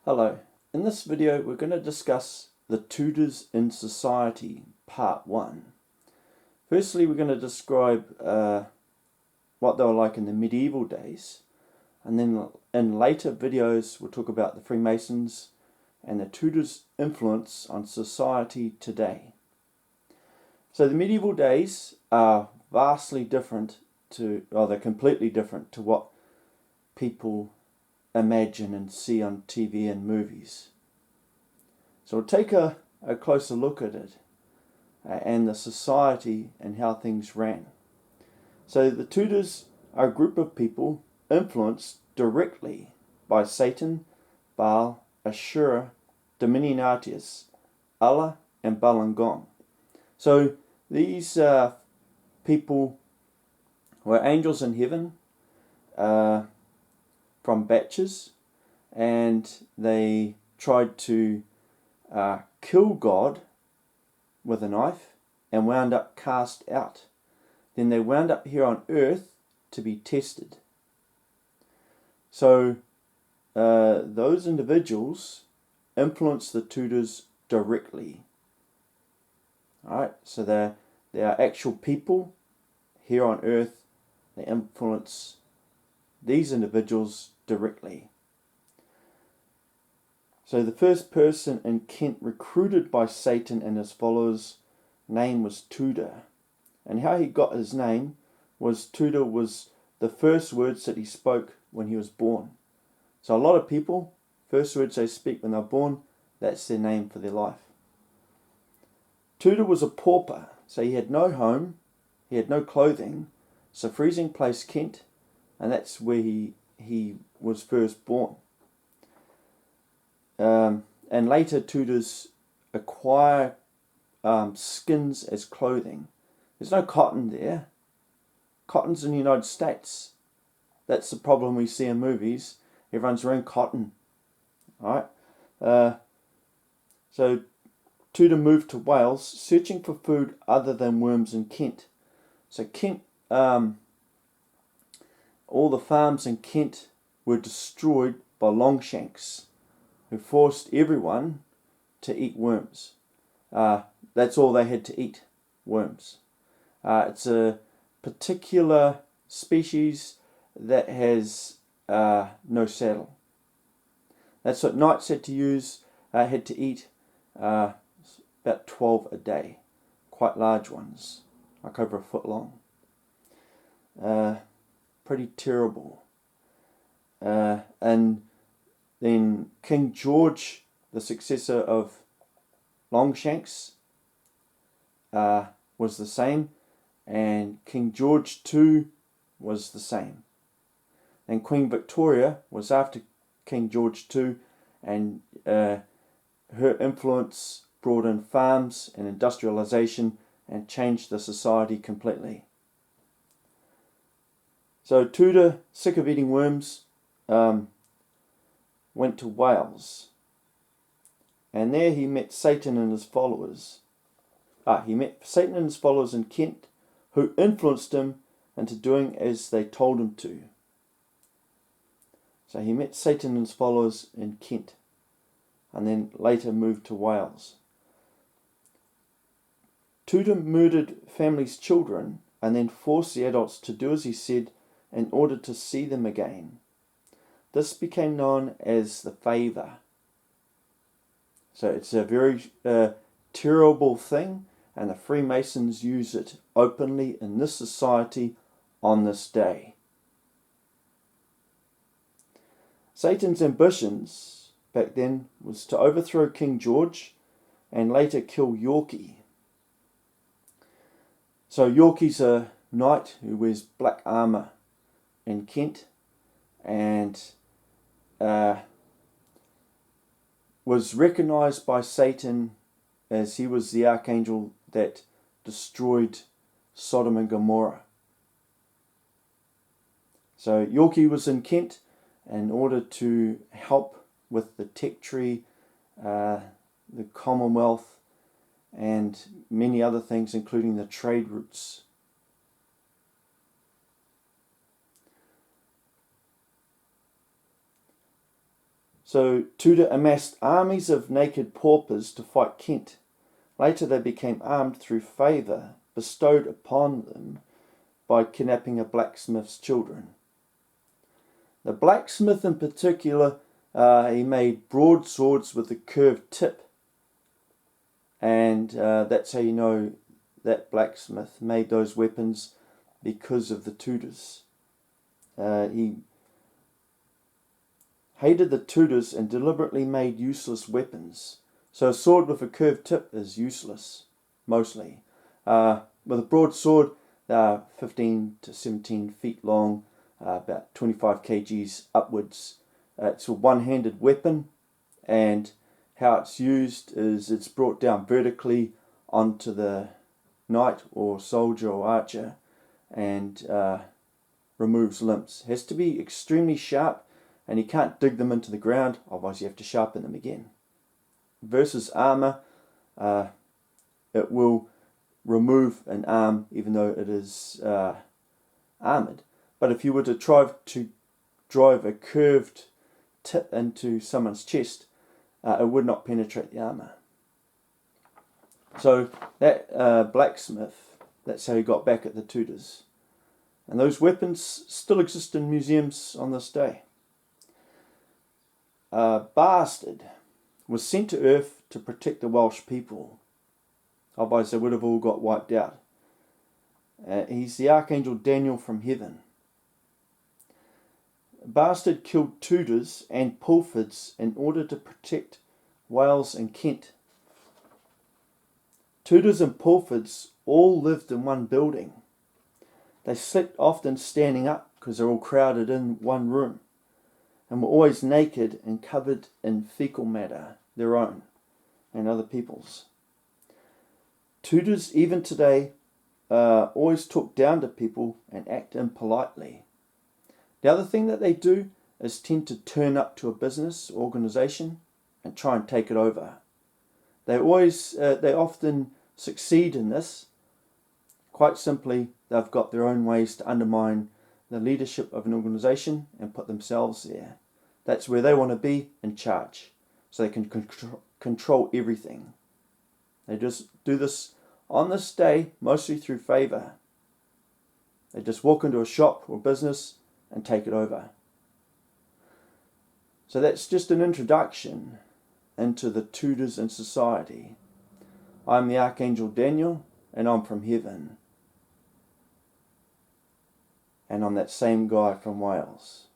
Hello, in this video we're going to discuss the Tudors in society, part 1. Firstly, we're going to describe what they were like in the medieval days, and then in later videos we'll talk about the Freemasons and the Tudors' influence on society today. So the medieval days are vastly different they're completely different to what people imagine and see on TV and movies. So we'll take a closer look at it and the society and how things ran. So the Tudors are a group of people influenced directly by Satan, Baal, Ashura, Dominionatius, Allah, and Balangong. So these people were angels in heaven from batches, and they tried to kill God with a knife and wound up cast out. Then they wound up here on earth to be tested. So those individuals influence the Tudors directly. Alright, so they are actual people here on earth. They influence these individuals directly. So the first person in Kent recruited by Satan and his followers' name was Tudor. And how he got his name was Tudor was the first words that he spoke when he was born. So a lot of people, first words they speak when they're born, that's their name for their life. Tudor was a pauper, so he had no home, he had no clothing. So freezing place Kent, and that's where he was first born. And later Tudors acquire skins as clothing. There's no cotton there. Cotton's in the United States. That's the problem we see in movies. Everyone's wearing cotton. Alright? So Tudor moved to Wales, searching for food other than worms in Kent. So Kent, all the farms in Kent were destroyed by Longshanks, who forced everyone to eat worms. That's all they had to eat, worms. It's a particular species that has no saddle. That's what knights had to use, had to eat about 12 a day, quite large ones, like over a foot long. Pretty terrible. And then King George, the successor of Longshanks, was the same, and King George II was the same. And Queen Victoria was after King George II, and her influence brought in farms and industrialization and changed the society completely. So Tudor, sick of eating worms, went to Wales, and there he met Satan and his followers. He met Satan and his followers in Kent, who influenced him into doing as they told him to. So he met Satan and his followers in Kent, and then later moved to Wales. Tudor murdered families' children and then forced the adults to do as he said in order to see them again. This became known as the favour. So it's a very terrible thing, and the Freemasons use it openly in this society on this day. Satan's ambitions back then was to overthrow King George and later kill Yorkie. So Yorkie's a knight who wears black armour in Kent, and was recognised by Satan as he was the Arkangel that destroyed Sodom and Gomorrah. So Yorkie was in Kent in order to help with the tech tree, the Commonwealth, and many other things, including the trade routes. So Tudor amassed armies of naked paupers to fight Kent. Later they became armed through favour bestowed upon them by kidnapping a blacksmith's children. The blacksmith in particular, he made broadswords with a curved tip, and that's how you know that blacksmith made those weapons, because of the Tudors. He hated the Tudors and deliberately made useless weapons. So a sword with a curved tip is useless, mostly. With a broadsword, 15 to 17 feet long, about 25 kgs upwards. It's a one-handed weapon, and how it's used is it's brought down vertically onto the knight or soldier or archer, and removes limbs. It has to be extremely sharp, and you can't dig them into the ground, otherwise you have to sharpen them again. Versus armour, it will remove an arm even though it is armoured. But if you were to try to drive a curved tip into someone's chest, it would not penetrate the armour. So that blacksmith, that's how he got back at the Tudors. And those weapons still exist in museums on this day. Bastard was sent to Earth to protect the Welsh people. Otherwise they would have all got wiped out. He's the Archangel Daniel from heaven. Bastard killed Tudors and Pulfords in order to protect Wales and Kent. Tudors and Pulfords all lived in one building. They slept often standing up because they're all crowded in one room, and were always naked and covered in fecal matter, their own and other people's. Tudors, even today, always talk down to people and act impolitely. The other thing that they do is tend to turn up to a business organisation and try and take it over. They often succeed in this. Quite simply, they've got their own ways to undermine the leadership of an organisation and put themselves there. That's where they want to be, in charge, so they can control everything. They just do this on this day, mostly through favour. They just walk into a shop or business and take it over. So that's just an introduction into the Tudors in society. I'm the Archangel Daniel, and I'm from heaven. And I'm that same guy from Wales.